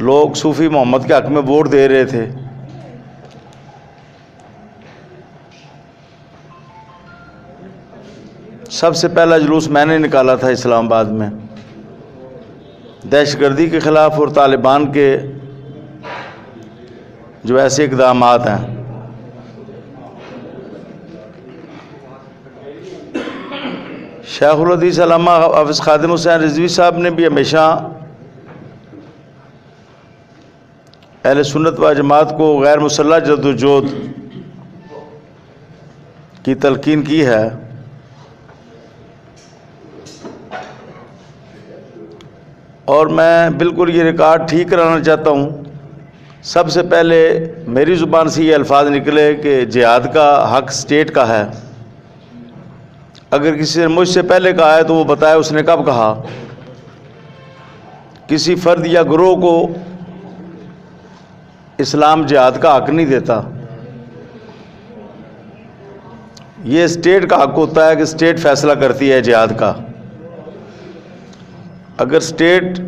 لوگ صوفی محمد کے حق میں ووٹ دے رہے تھے، سب سے پہلا جلوس میں نے نکالا تھا اسلام آباد میں، دہشت گردی کے خلاف اور طالبان کے جو ایسے اقدامات ہیں۔ شیخ الحدیث علامہ حافظ خادم حسین رضوی صاحب نے بھی ہمیشہ اہل سنت و جماعت کو غیر مسلح جدوجہد کی تلقین کی ہے، اور میں بالکل یہ ریکارڈ ٹھیک کرانا چاہتا ہوں۔ سب سے پہلے میری زبان سے یہ الفاظ نکلے کہ جہاد کا حق اسٹیٹ کا ہے۔ اگر کسی نے مجھ سے پہلے کہا ہے تو وہ بتائے اس نے کب کہا۔ کسی فرد یا گروہ کو اسلام جہاد کا حق نہیں دیتا، یہ اسٹیٹ کا حق ہوتا ہے کہ اسٹیٹ فیصلہ کرتی ہے جہاد کا۔ اگر اسٹیٹ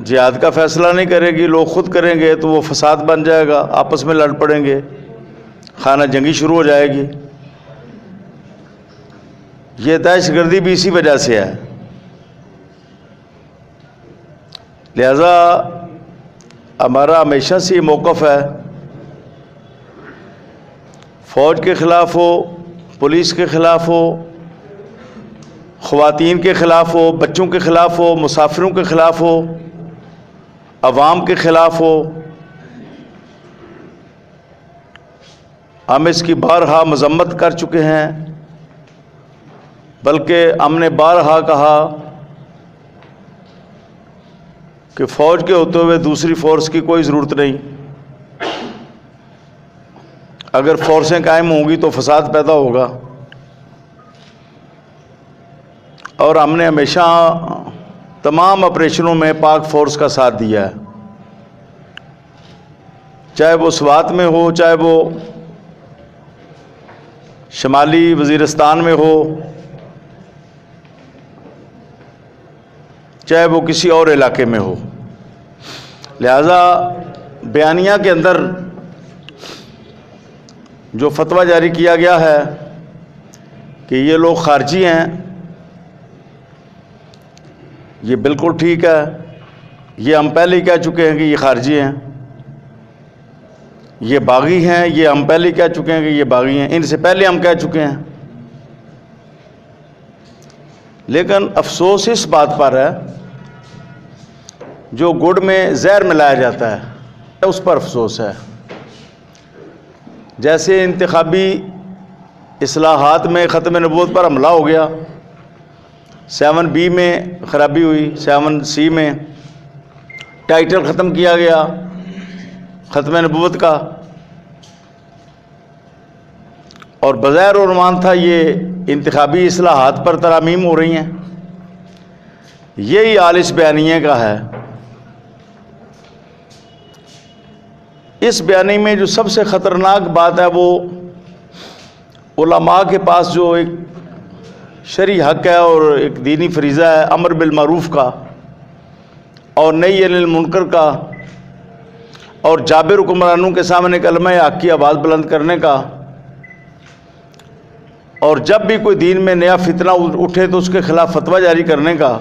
جہاد کا فیصلہ نہیں کرے گی، لوگ خود کریں گے تو وہ فساد بن جائے گا، آپس میں لڑ پڑیں گے، خانہ جنگی شروع ہو جائے گی۔ یہ دہشت گردی بھی اسی وجہ سے ہے۔ لہذا ہمارا ہمیشہ سے یہ موقف ہے، فوج کے خلاف ہو، پولیس کے خلاف ہو، خواتین کے خلاف ہو، بچوں کے خلاف ہو، مسافروں کے خلاف ہو، عوام کے خلاف ہو، ہم اس کی بارہا مذمت کر چکے ہیں، بلکہ ہم نے بارہا کہا کہ فوج کے ہوتے ہوئے دوسری فورس کی کوئی ضرورت نہیں، اگر فورسیں قائم ہوں گی تو فساد پیدا ہوگا۔ اور ہم نے ہمیشہ تمام آپریشنوں میں پاک فورس کا ساتھ دیا ہے، چاہے وہ سوات میں ہو، چاہے وہ شمالی وزیرستان میں ہو، چاہے وہ کسی اور علاقے میں ہو۔ لہذا بیانیہ کے اندر جو فتویٰ جاری کیا گیا ہے کہ یہ لوگ خارجی ہیں، یہ بالکل ٹھیک ہے۔ یہ ہم پہلے ہی کہہ چکے ہیں کہ یہ خارجی ہیں، یہ باغی ہیں، یہ ہم پہلے ہی کہہ چکے ہیں کہ یہ باغی ہیں، ان سے پہلے ہم کہہ چکے ہیں۔ لیکن افسوس اس بات پر ہے جو گڑ میں زہر ملایا جاتا ہے، اس پر افسوس ہے۔ جیسے انتخابی اصلاحات میں ختم نبوت پر حملہ ہو گیا، 7B میں خرابی ہوئی، 7C میں ٹائٹل ختم کیا گیا ختم نبوت کا، اور بظاہر عنوان تھا یہ انتخابی اصلاحات پر ترامیم ہو رہی ہیں۔ یہی حال اس بیانیے کا ہے۔ اس بیانیے میں جو سب سے خطرناک بات ہے وہ علماء کے پاس جو ایک شرعی حق ہے اور ایک دینی فریضہ ہے امر بالمعروف کا اور نہی عن المنکر کا، اور جابر حکمرانوں کے سامنے کلمہ حق کی آواز بلند کرنے کا، اور جب بھی کوئی دین میں نیا فتنہ اٹھے تو اس کے خلاف فتویٰ جاری کرنے کا،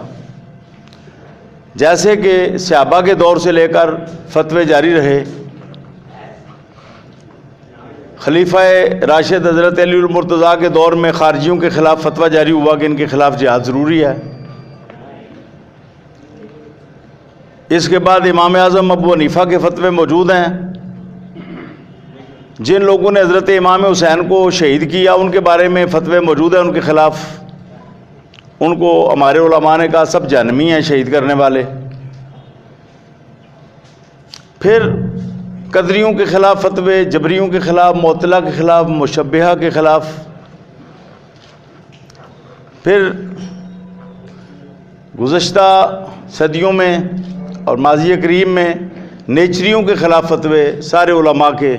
جیسے کہ صحابہ کے دور سے لے کر فتوے جاری رہے۔ خلیفہ راشد حضرت علی المرتضیٰ کے دور میں خارجیوں کے خلاف فتویٰ جاری ہوا کہ ان کے خلاف جہاد ضروری ہے۔ اس کے بعد امام اعظم ابو حنیفہ کے فتوے موجود ہیں۔ جن لوگوں نے حضرت امام حسین کو شہید کیا ان کے بارے میں فتوے موجود ہیں ان کے خلاف، ان کو ہمارے علماء نے کہا سب جہنمی ہیں شہید کرنے والے۔ پھر قدریوں کے خلاف فتوے، جبریوں کے خلاف، معطلہ کے خلاف، مشبہہ کے خلاف۔ پھر گزشتہ صدیوں میں اور ماضی قریب میں نیچریوں کے خلاف فتوے سارے علماء کے۔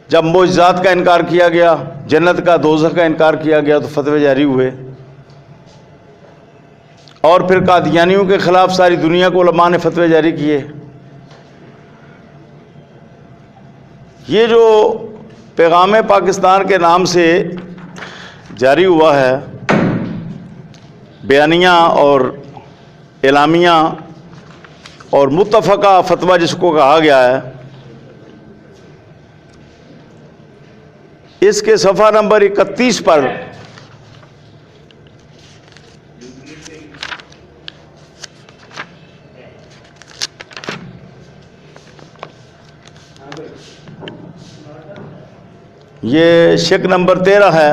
جب معجزات کا انکار کیا گیا، جنت کا دوزخ کا انکار کیا گیا تو فتوے جاری ہوئے۔ اور پھر قادیانیوں کے خلاف ساری دنیا کو علماء نے فتوے جاری کیے۔ یہ جو پیغام پاکستان کے نام سے جاری ہوا ہے، بیانیہ اور اعلامیہ اور متفقہ فتویٰ جس کو کہا گیا ہے، اس کے صفحہ نمبر 31 پر یہ شق نمبر 13 ہے،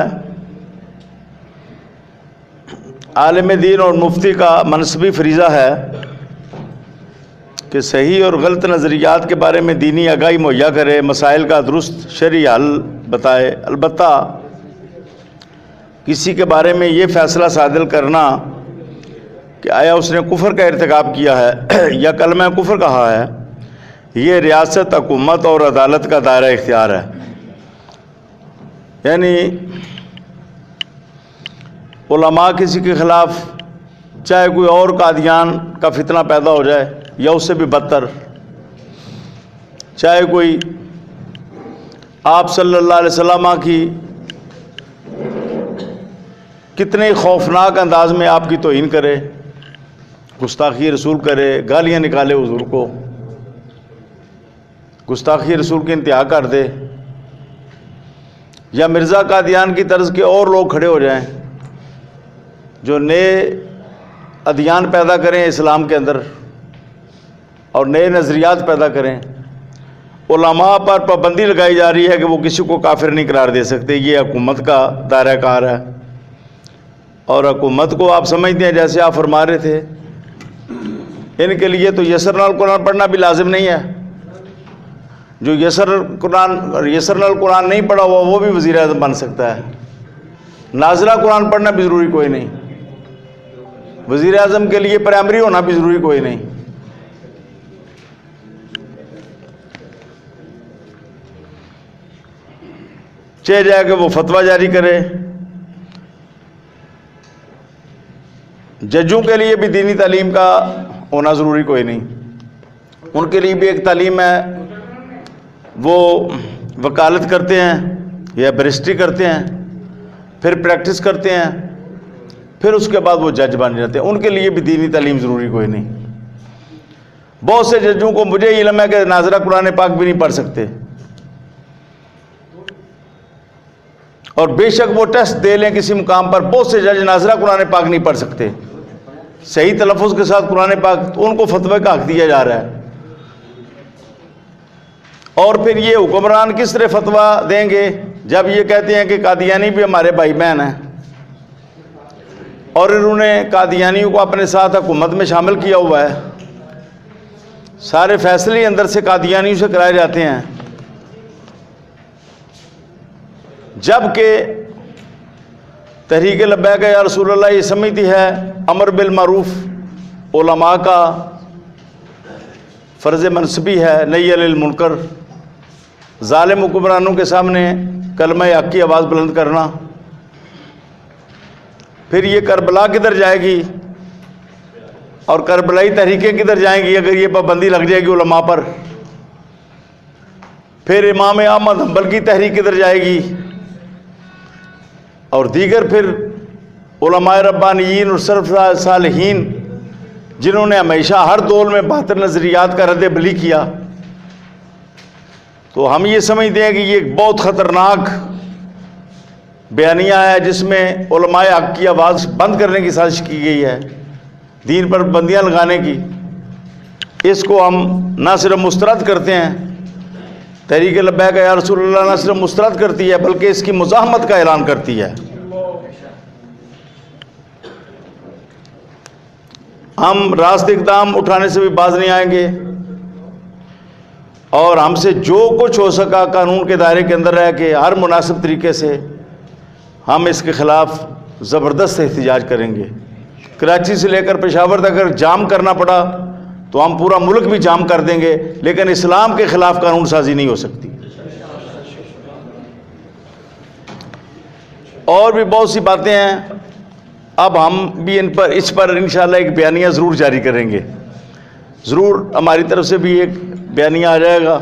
عالم دین اور مفتی کا منصبی فریضہ ہے کہ صحیح اور غلط نظریات کے بارے میں دینی آگاہی مہیا کرے، مسائل کا درست شرعی حل بتائے۔ البتہ کسی کے بارے میں یہ فیصلہ صادر کرنا کہ آیا اس نے کفر کا ارتکاب کیا ہے یا کلمہ کفر کہا ہے، یہ ریاست، حکومت اور عدالت کا دائرہ اختیار ہے۔ یعنی علماء کسی کے خلاف چاہے کوئی اور قادیان کا فتنہ پیدا ہو جائے یا اس سے بھی بدتر، چاہے کوئی آپ صلی اللہ علیہ وسلم کی کتنے خوفناک انداز میں آپ کی توہین کرے، گستاخی رسول کرے، گالیاں نکالے حضور کو، گستاخی رسول کی انتہا کر دے، یا مرزا قادیان کی طرز کے اور لوگ کھڑے ہو جائیں جو نئے ادیان پیدا کریں اسلام کے اندر اور نئے نظریات پیدا کریں، علماء پر پابندی لگائی جا رہی ہے کہ وہ کسی کو کافر نہیں قرار دے سکتے۔ یہ حکومت کا دائرہ کار ہے، اور حکومت کو آپ سمجھتے ہیں جیسے آپ فرما رہے تھے، ان کے لیے تو یسرنا القرآن پڑھنا بھی لازم نہیں ہے۔ جو یسرنا القرآن نہیں پڑھا ہوا وہ بھی وزیر اعظم بن سکتا ہے، نازلہ قرآن پڑھنا بھی ضروری کوئی نہیں، وزیر اعظم کے لیے پرائمری ہونا بھی ضروری کوئی نہیں۔ چاہے جائے کہ وہ فتویٰ جاری کرے۔ ججوں کے لیے بھی دینی تعلیم کا ہونا ضروری کوئی نہیں، ان کے لیے بھی ایک تعلیم ہے، وہ وکالت کرتے ہیں یا بیرسٹری کرتے ہیں، پھر پریکٹس کرتے ہیں، پھر اس کے بعد وہ جج بن جاتے ہیں، ان کے لیے بھی دینی تعلیم ضروری کوئی نہیں۔ بہت سے ججوں کو مجھے علم ہے کہ ناظرہ قرآن پاک بھی نہیں پڑھ سکتے، اور بے شک وہ ٹیسٹ دے لیں کسی مقام پر، بہت سے جج ناظرہ قرآن پاک نہیں پڑھ سکتے صحیح تلفظ کے ساتھ قرآن پاک، تو ان کو فتوی کا حق دیا جا رہا ہے۔ اور پھر یہ حکمران کس طرح فتویٰ دیں گے جب یہ کہتے ہیں کہ قادیانی بھی ہمارے بھائی بہن ہیں، اور انہوں نے قادیانیوں کو اپنے ساتھ حکومت میں شامل کیا ہوا ہے، سارے فیصلے اندر سے قادیانیوں سے کرائے جاتے ہیں، جبکہ تحریک لبیک یا رسول اللہ یہ سمجھتی ہے امر بالمعروف علماء کا فرض منصبی ہے، نہی عن المنکر، ظالم حکمرانوں کے سامنے کلمہ حق کی آواز بلند کرنا۔ پھر یہ کربلا کدھر جائے گی اور کربلائی تحریکیں کدھر جائیں گی اگر یہ پابندی لگ جائے گی علماء پر؟ پھر امام احمد حنبل کی تحریک کدھر جائے گی، اور دیگر پھر علماء ربانیین اور سلف صالحین جنہوں نے ہمیشہ ہر دور میں باطل نظریات کا رد بلی کیا۔ تو ہم یہ سمجھتے ہیں کہ یہ ایک بہت خطرناک بیانیہ ہے جس میں علماء حق کی آواز بند کرنے کی سازش کی گئی ہے، دین پر پابندیاں لگانے کی۔ اس کو ہم نہ صرف مسترد کرتے ہیں، تحریک لبیک یا رسول اللہ نہ صرف مسترد کرتی ہے بلکہ اس کی مزاحمت کا اعلان کرتی ہے۔ ہم راست اقدام اٹھانے سے بھی باز نہیں آئیں گے، اور ہم سے جو کچھ ہو سکا قانون کے دائرے کے اندر رہ کے ہر مناسب طریقے سے ہم اس کے خلاف زبردست احتجاج کریں گے۔ کراچی سے لے کر پشاور تک اگر جام کرنا پڑا تو ہم پورا ملک بھی جام کر دیں گے، لیکن اسلام کے خلاف قانون سازی نہیں ہو سکتی۔ اور بھی بہت سی باتیں ہیں، اب ہم بھی اس پر انشاءاللہ ایک بیانیہ ضرور جاری کریں گے، ضرور ہماری طرف سے بھی ایک بیانیہ آ جائے گا۔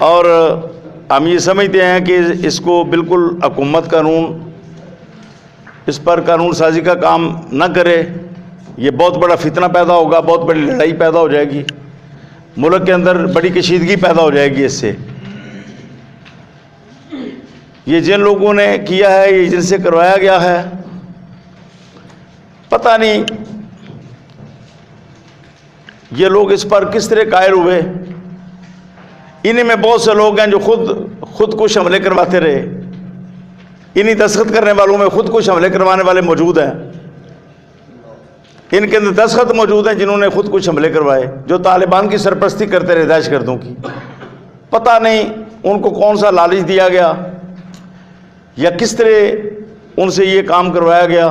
اور ہم یہ سمجھتے ہیں کہ اس کو بالکل حکومت قانون اس پر قانون سازی کا کام نہ کرے، یہ بہت بڑا فتنہ پیدا ہوگا، بہت بڑی لڑائی پیدا ہو جائے گی، ملک کے اندر بڑی کشیدگی پیدا ہو جائے گی اس سے۔ یہ جن لوگوں نے کیا ہے، یہ جن سے کروایا گیا ہے، پتہ نہیں یہ لوگ اس پر کس طرح قائل ہوئے۔ انہی میں بہت سے لوگ ہیں جو خود کش حملے کرواتے رہے، انہی دستخط کرنے والوں میں خود کش حملے کروانے والے موجود ہیں، ان کے اندر دستخط موجود ہیں جنہوں نے خود کش حملے کروائے، جو طالبان کی سرپرستی کرتے رہے، دہشت گردوں کی۔ پتہ نہیں ان کو کون سا لالچ دیا گیا یا کس طرح ان سے یہ کام کروایا گیا۔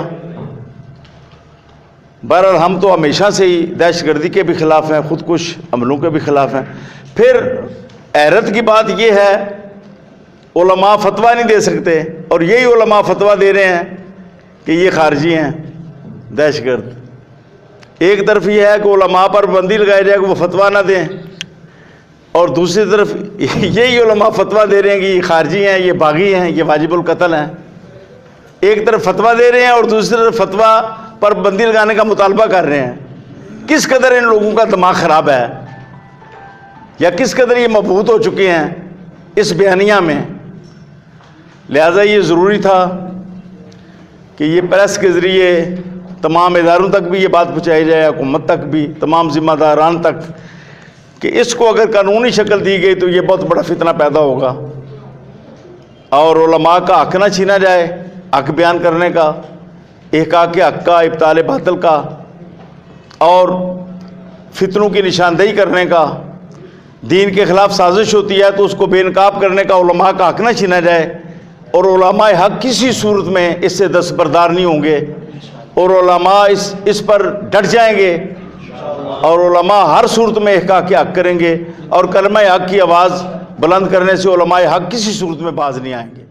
بہرحال ہم تو ہمیشہ سے ہی دہشت گردی کے بھی خلاف ہیں، خود کش حملوں کے بھی خلاف ہیں۔ پھر حیرت کی بات یہ ہے، علماء فتویٰ نہیں دے سکتے، اور یہی علماء فتویٰ دے رہے ہیں کہ یہ خارجی ہیں، دہشت گرد۔ ایک طرف یہ ہے کہ علماء پر پابندی لگائی جائے کہ وہ فتویٰ نہ دیں، اور دوسری طرف یہی علماء فتویٰ دے رہے ہیں کہ یہ خارجی ہیں، یہ باغی ہیں، یہ واجب القتل ہیں۔ ایک طرف فتویٰ دے رہے ہیں اور دوسری طرف فتویٰ پر پابندی لگانے کا مطالبہ کر رہے ہیں۔ کس قدر ان لوگوں کا دماغ خراب ہے، یا کس قدر یہ مبہوت ہو چکے ہیں اس بیانیہ میں۔ لہٰذا یہ ضروری تھا کہ یہ پریس کے ذریعے تمام اداروں تک بھی یہ بات پہنچائی جائے، حکومت تک بھی، تمام ذمہ داران تک، کہ اس کو اگر قانونی شکل دی گئی تو یہ بہت بڑا فتنہ پیدا ہوگا، اور علماء کا حق نہ چھینا جائے، حق بیان کرنے کا، احقاق حق کا، ابطال باطل کا، اور فتنوں کی نشاندہی کرنے کا۔ دین کے خلاف سازش ہوتی ہے تو اس کو بے نقاب کرنے کا علماء کا حق نہ چھینا جائے، اور علماء حق کسی صورت میں اس سے دستبردار نہیں ہوں گے، اور علماء اس پر ڈٹ جائیں گے، اور علماء ہر صورت میں احقاق حق کریں گے، اور کلمہ حق کی آواز بلند کرنے سے علماء حق کسی صورت میں باز نہیں آئیں گے۔